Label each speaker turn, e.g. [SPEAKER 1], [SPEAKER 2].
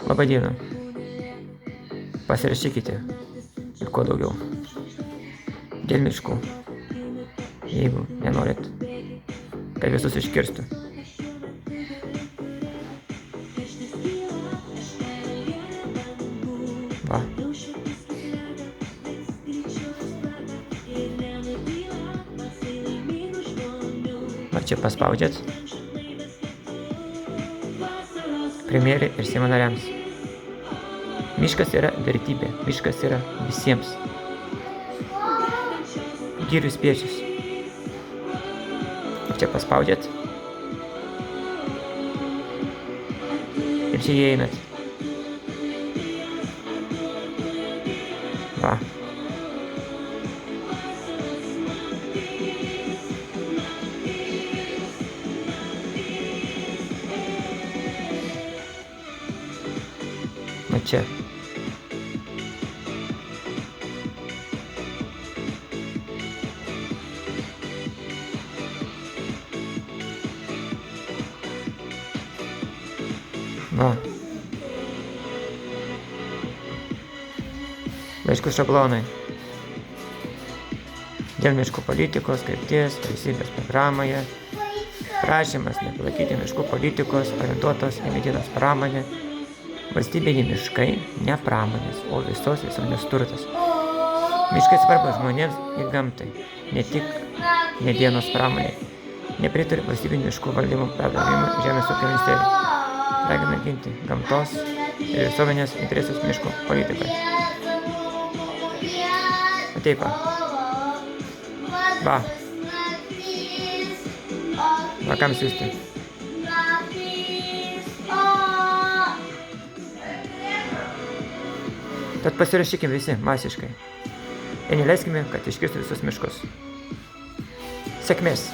[SPEAKER 1] Labą dieną. Pasirašykite ir kuo daugiau. Dėl miškų. Jeigu nenorit, kad visus iškirstų. Va. Va čia paspaudžiat. Premjerė ir Seimo nariams. Miškas yra vertybė. Miškas yra visiems. Girių spiečius. Čia paspaudžiat. Ir čia įeinat. Va. Va čia. Va. Laiškų šablonai. Dėl miškų politikos krypties vyriausybės programoje prašymas nepalaikyti miškų politikos orientuotos į medienos pramonę. Valstybiniai miškai ne pramonės, o visos visuomenės turtas. Miškai svarbus žmonėms ir gamtai, ne tik medienos pramonė. Nepritariu valstybinių miškų valdymo perdavimui Žemės ūkio ministerijai. Ragina ginti gamtos ir visuomenės interesus miškų politikai. Ateik va. Va. Va kam siųsti. Tad pasirašykime visi masiškai. Ir neleiskime, kad iškirstų visus miškus. Sėkmės!